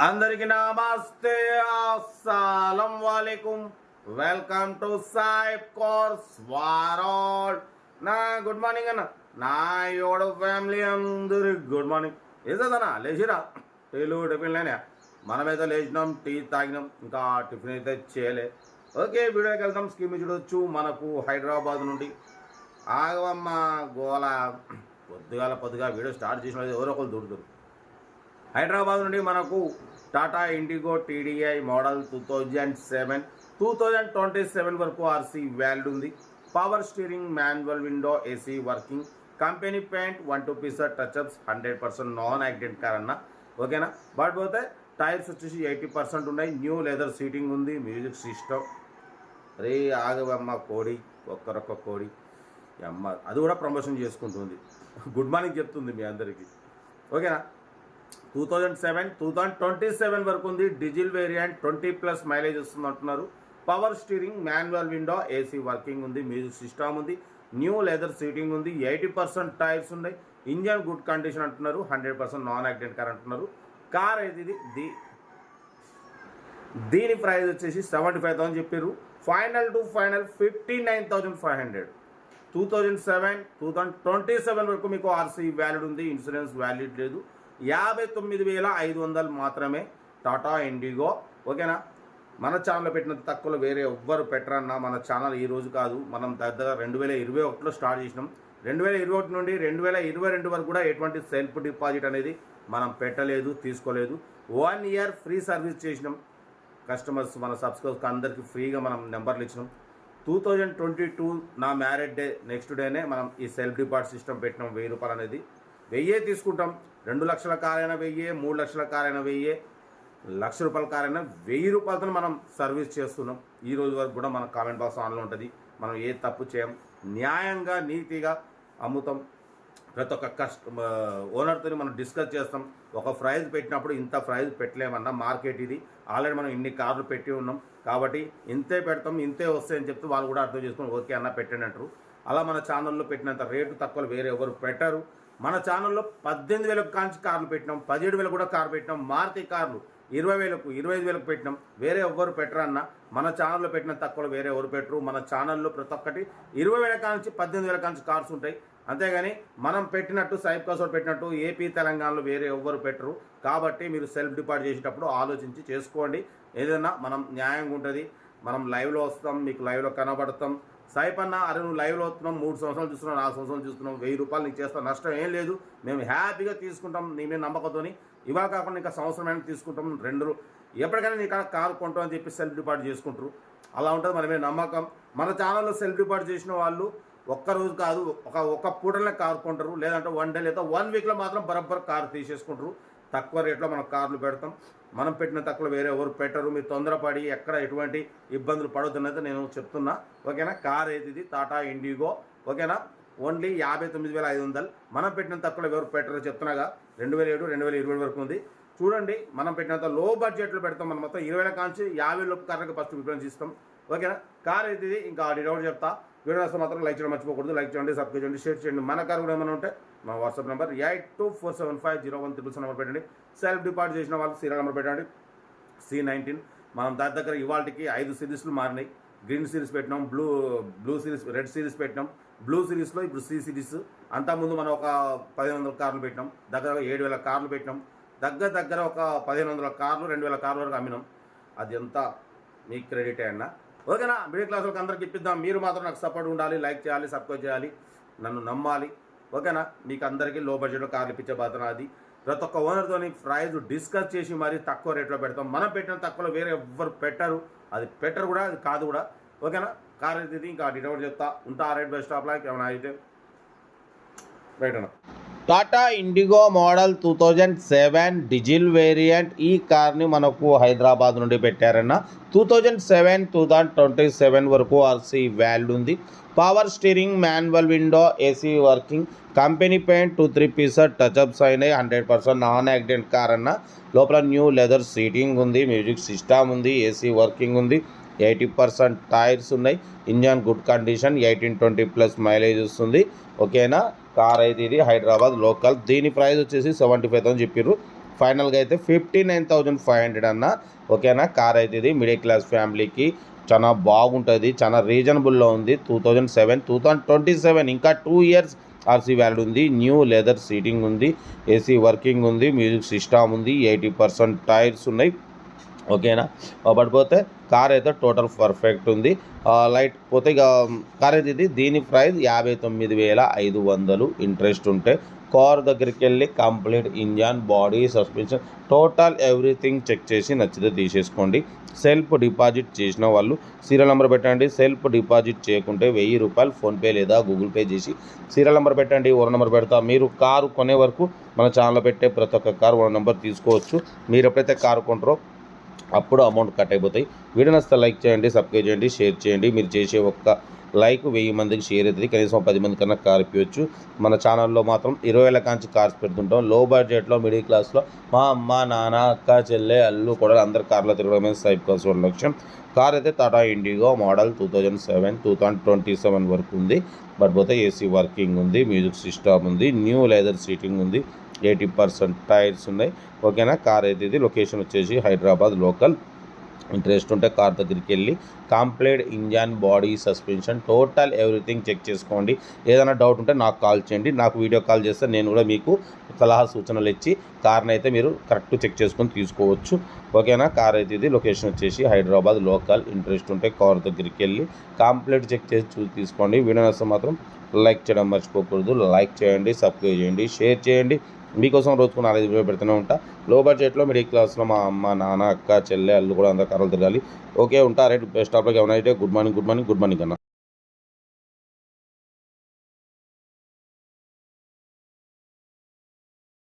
అందరికి నమస్తే, అస్సలం వాలేకుం. వెల్కమ్ టు సాయిబ్ కోర్స్ వారాల్. నా గుడ్ మార్నింగ్ అన్న, నా యోడ ఫ్యామిలీ అందరికి గుడ్ మార్నింగ్. ఏదన్నా లేచిరా, టీలు టిఫిన్ లేనా? మనమైతే లేచినాం, టీ తాగినాం, ఇంకా టిఫిన్ అయితే చేయలే. ఓకే, వీడియోకి వెళ్తాం. స్కీమ్ చూడొచ్చు. మనకు హైదరాబాద్ నుండి ఆగవమ్మ గోల. పొద్దుగా వీడియో స్టార్ట్ చేసిన ఎవరో ఒకరు దొరుకుతారు. హైదరాబాద్ నుండి మనకు టాటా ఇండిగో టీడీఐ మోడల్ 2027 వరకు ఆర్సీ వ్యాలిడ్ ఉంది. Power steering, manual window, AC working, company paint, 1-2 piece touch ups, 100% non accident car అన్న. ఓకేనా? బట్ పోతే టైర్స్ వచ్చేసి 80% ఉన్నాయి. న్యూ లెదర్ సీటింగ్ ఉంది. Music system. అరే ఆగవమ్మ కోడి, ఒక్కరొక్క కోడి అమ్మ, అది కూడా ప్రమోషన్ చేసుకుంటుంది. గుడ్ మార్నింగ్ చెప్తుంది మీ అందరికీ. ఓకేనా? 2027 వరకు ఉంది. డీజిల్ వేరియంట్, 20+ మైలేజ్ వస్తుంది అంటున్నారు. Power steering, manual window, AC working ఉంది. మ్యూజిక్ సిస్టమ్ ఉంది. న్యూ లెదర్ సీటింగ్ ఉంది. 80% టైర్స్ ఉన్నాయి. ఇంజన్ గుడ్ కండిషన్ అంటున్నారు. 100% నాన్ యాక్సిడెంట్ కార్ అంటున్నారు. కార్ అయితే ఇది దీని ప్రైస్ వచ్చేసి 75,000 చెప్పారు. ఫైనల్ 59,500. 2027 వరకు మీకు ఆర్సీ వ్యాలిడ్ ఉంది. ఇన్సూరెన్స్ వ్యాలిడ్ లేదు. 59,500 మాత్రమే టాటా ఇండిగో. ఓకేనా? మన ఛానల్లో పెట్టినంత తక్కువలో వేరే ఎవ్వరు పెట్టరన్నా. మన ఛానల్ ఈ రోజు కాదు, మనం దగ్గర 2021లో స్టార్ట్ చేసినాం. 2021 నుండి 2022 వరకు కూడా ఎటువంటి సెల్ఫ్ డిపాజిట్ అనేది మనం పెట్టలేదు, తీసుకోలేదు. 1 ఇయర్ ఫ్రీ సర్వీస్ చేసినాం. కస్టమర్స్, మన సబ్స్క్రైబర్స్ అందరికీ ఫ్రీగా మనం నెంబర్లు ఇచ్చినాం. 2022 నా మ్యారేజ్ డే నెక్స్ట్ డేనే మనం ఈ సెల్ఫ్ డిపాజిట్ సిస్టమ్ పెట్టినాం. 1000 రూపాయలు అనేది 1000 తీసుకుంటాం. 2 లక్షల కార్ అయినా 1000, 3 లక్షల కార్ అయినా 1000, 1,00,000 రూపాయల కార్ అయినా 1000 రూపాయలతో మనం సర్వీస్ చేస్తున్నాం. ఈ రోజు వరకు కూడా మన కామెంట్ బాక్స్ ఆన్లో ఉంటుంది. మనం ఏ తప్పు చేయం, న్యాయంగా నీతిగా అమ్ముతాం. ప్రతి ఒక్క ఓనర్తో మనం డిస్కస్ చేస్తాం. ఒక ప్రైజ్ పెట్టినప్పుడు ఇంత ప్రైజ్ పెట్టలేమన్నా, మార్కెట్ ఇది. ఆల్రెడీ మనం ఇన్ని కార్లు పెట్టి ఉన్నాం కాబట్టి ఇంతే పెడతాం, ఇంతే వస్తాయని చెప్తే వాళ్ళు కూడా అర్థం చేసుకొని ఓకే అన్న పెట్టండి అంటారు. అలా మన ఛానల్లో పెట్టినంత రేటు తక్కువ వేరే ఎవరు పెట్టారు. మన ఛానల్లో 18,000 కాంచి కార్లు పెట్టినాం, 17,000 కూడా కారు పెట్టినాం. మారుతి కార్లు 20,000, 25,000 పెట్టినాం. వేరే ఎవ్వరు పెట్టరన్న. మన ఛానల్లో పెట్టిన తక్కువ వేరే ఎవరు పెట్టరు. మన ఛానల్లో ప్రతి ఒక్కటి 20,000 కాంచి 18,000 కాంచి కార్స్ ఉంటాయి. అంతేగాని మనం పెట్టినట్టు సైబ్ కాసోడ్ పెట్టినట్టు ఏపీ తెలంగాణలో వేరే ఎవ్వరు పెట్టరు. కాబట్టి మీరు సెల్ఫ్ డిపాజిట్ చేసేటప్పుడు ఆలోచించి చేసుకోండి. ఏదైనా మనం న్యాయంగా ఉంటుంది. మనం లైవ్లో వస్తాం, మీకు లైవ్లో కనబడతాం. సాయిప్ అన్న, అరే నువ్వు లైవ్లో వస్తున్నాం, 3 సంవత్సరాలు చూస్తున్నాం, 4 సంవత్సరాలు చూస్తున్నాం, 1000 రూపాయలు నీకు చేస్తాం, నష్టం ఏం లేదు. మేము హ్యాపీగా తీసుకుంటాం. నీ మీద నమ్మకంతో ఇవాళ కాకుండా ఇంకా సంవత్సరమైనా తీసుకుంటాం. 2 ఎప్పటికైనా నీ కారు కొంటాం అని చెప్పి సెల్ఫ్ డిపాజిట్ చేసుకుంటారు. అలా ఉంటుంది మన మీద నమ్మకం. మన ఛానల్లో సెల్ఫ్ డిపాజిట్ చేసిన వాళ్ళు ఒక్కరోజు కాదు, ఒక పూటలనే కారు కొంటారు. లేదంటే 1 డే లేదా 1 వీక్లో మాత్రం బరబ్బర్ కారు తీసేసుకుంటారు. తక్కువ రేట్లో మనం కార్లు పెడతాం. మనం పెట్టిన తక్కువ వేరే ఎవరు పెట్టరు. మీరు తొందరపడి ఎక్కడ ఎటువంటి ఇబ్బందులు పడొద్దనైతే నేను చెప్తున్నా. ఓకేనా? కార్ అయితే ఇది టాటా ఇండిగో. ఓకేనా? ఓన్లీ 59,500. మనం పెట్టిన తక్కువ ఎవరు పెట్టరు చెప్తున్నాగా. 2007, 2020 వరకు ఉంది. చూడండి, మనం పెట్టినంత లో బడ్జెట్లో పెడతాం. మనం మొత్తం 20,000 కాంచి 50,000 కార్లకు ఫస్ట్ ప్రిఫరెన్స్ ఇస్తాం. ఓకేనా? కార్ అయితే ఇది. ఇంకా డౌట్ చెప్తా. వీడియో వస్తే మాత్రం లైక్ చేయడం మర్చిపోకూడదు. లైక్ చేయండి, సబ్స్క్రైబ్ చేయండి, షేర్ చేయండి. మన కార్ కూడా ఏమైనా ఉంటే మా వాట్సాప్ నెంబర్ 8247501777 నెంబర్ పెట్టండి. సెల్ఫ్ డిపాజిట్ చేసిన వాళ్ళు సీరియల్ నెంబర్ పెట్టండి, C19. మనం దాని దగ్గర ఇవాళకి 5 సిరీస్లు మారినాయి. గ్రీన్ సిరీస్ పెట్టినాం, బ్లూ సిరీస్, రెడ్ సిరీస్ పెట్టినాం. బ్లూ సిరీస్లో ఇప్పుడు C సిరీస్. అంతకుముందు మనం ఒక 1,500 కార్లు పెట్టినాం. దగ్గర 7,000 కార్లు పెట్టినాం. దగ్గర ఒక 1,500 కార్లు, 2,000 కార్ల వరకు అమ్మినాం. అది ఎంత మీ క్రెడిటే అన్న. ఓకేనా? మిడిల్ క్లాస్ వాళ్ళకి అందరికి ఇప్పిద్దాం. మీరు మాత్రం నాకు సపోర్ట్ ఉండాలి, లైక్ చేయాలి, సబ్స్క్రైబ్ చేయాలి, నన్ను నమ్మాలి. ఓకేనా? మీకు అందరికీ లో బడ్జెట్లో కార్లు ఇప్పించే బాధన అది. ప్రతి ఒక్క ఓనర్తో ప్రైజ్ డిస్కస్ చేసి మరీ తక్కువ రేట్లో పెడతాం. మనం పెట్టిన తక్కువలో వేరే ఎవ్వరు పెట్టరు. అది పెట్టరు కూడా, అది కాదు కూడా. ఓకేనా? కార్ అయితే ఇంకా డీటెయిల్ చెప్తా ఉంటా. రైట్ బై స్టాప్ లైక్ ఏమైనా అయితే రైట్ అన్న. Tata Indigo model 2007 diesel variant. ఈ కార్ని మనకు హైదరాబాద్ నుండి పెట్టారన్న. 2027 వరకు ఆర్సీ వ్యాలిడ్ ఉంది. Power steering, manual window, AC working, company paint, 2-3 piece touch ups అయినాయి. 100% నాన్ యాక్సిడెంట్ కార్ అన్న. లోపల న్యూ లెదర్ సీటింగ్ ఉంది. మ్యూజిక్ సిస్టమ్ ఉంది. ఏసీ వర్కింగ్ ఉంది. 80% టైర్స్ ఉన్నాయి. ఇంజన్ గుడ్ కండిషన్, 18-20+ మైలేజ్ వస్తుంది. ఓకేనా? కార్ అయితే ఇది హైదరాబాద్ లోకల్. దీని ప్రైస్ వచ్చేసి 75,000 చెప్పారు. ఫైనల్గా అయితే 59,500 అన్న. ఓకేనా. కార్ అయితే ఇది మిడిల్ క్లాస్ ఫ్యామిలీకి చాలా బాగుంటుంది, చాలా రీజనబుల్లో ఉంది. 2027 ఇంకా 2 ఇయర్స్ ఆర్సీ వ్యాలిడ్ ఉంది. న్యూ లెదర్ సీటింగ్ ఉంది, ఏసీ వర్కింగ్ ఉంది, మ్యూజిక్ సిస్టమ్ ఉంది, 80% టైర్స్ ఉన్నాయి. ఓకేనా. పడిపోతే కార్ అయితే టోటల్ పర్ఫెక్ట్ ఉంది. లైట్ పోతే ఇక కార్ అయితే ఇది, దీని ప్రైస్ 59,500. ఇంట్రెస్ట్ ఉంటే కార్ దగ్గరికి వెళ్ళి complete engine, body, suspension, total everything check చేసి నచ్చితే తీసేసుకోండి. సెల్ఫ్ డిపాజిట్ చేసిన వాళ్ళు సీరియల్ నెంబర్ పెట్టండి. సెల్ఫ్ డిపాజిట్ చేయకుంటే 1000 రూపాయలు ఫోన్పే లేదా గూగుల్ పే చేసి సీరియల్ నెంబర్ పెట్టండి. ఓనర్ నెంబర్ పెడతా. మీరు కారు కొనే వరకు మన ఛానల్లో పెట్టే ప్రతి ఒక్క కారు ఓనర్ నెంబర్ తీసుకోవచ్చు. మీరు ఎప్పుడైతే కారు కొంటారో అప్పుడు అమౌంట్ కట్ అయిపోతాయి. వీడియో నచ్చితే లైక్ చేయండి, సబ్స్క్రైబ్ చేయండి, షేర్ చేయండి. మీరు చేసే ఒక్క లైక్ 1000 మందికి షేర్ అవుతుంది. కనీసం 10 మంది కన్నా కార్ ఇప్పవచ్చు. మన ఛానల్లో మాత్రం 20,000 కాంచి కార్స్ పెడుతుంటాం. లో బడ్జెట్లో, మిడిల్ క్లాస్లో మా అమ్మ, నాన్న, అక్క, చెల్లె, అల్లు కూడా అందరు కార్లో తిరగడమే సైబ్ కాల్స్ లక్ష్యం. కార్ అయితే టాటా ఇండిగో మోడల్ 2027 వరకు ఉంది. పడిపోతే ఏసీ వర్కింగ్ ఉంది, మ్యూజిక్ సిస్టమ్ ఉంది, న్యూ లెదర్ సీటింగ్ ఉంది, 80% టైర్స్ ఉన్నాయి. ఓకేనా. కార్ అయితే ఇది లొకేషన్ వచ్చేసి హైదరాబాద్ లోకల్. ఇంట్రెస్ట్ ఉంటే కార్ దగ్గరికి వెళ్ళి complete engine, body, suspension, total everything check చేసుకోండి. ఏదైనా డౌట్ ఉంటే నాకు కాల్ చేయండి. నాకు వీడియో కాల్ చేస్తే నేను కూడా మీకు సలహా సూచనలు ఇచ్చి కార్ని అయితే మీరు కరెక్ట్ చెక్ చేసుకొని తీసుకోవచ్చు. ఓకేనా. కార్ అయితే ఇది లొకేషన్ వచ్చేసి హైదరాబాద్ లోకల్. ఇంట్రెస్ట్ ఉంటే కార్ దగ్గరికి వెళ్ళి కంప్లీట్ చెక్ చేసి చూసి తీసుకోండి. వీడియో నచ్చితే మాత్రం లైక్ చేయడం మర్చిపోకూడదు. లైక్ చేయండి, సబ్స్క్రైబ్ చేయండి, షేర్ చేయండి. మీకోసం రోజుకు 4-5 వీడియో పెడుతూనే ఉంటా. లో బడ్జెట్లో, మిడిల్ క్లాస్లో మా అమ్మ, నాన్న, అక్క, చెల్లె, అల్లు కూడా అందరు కార్లు తిరగాలి. ఓకే. ఉంటా. రైట్. Best of luck. ఏమైనా అయితే గుడ్ మార్నింగ్ అన్న.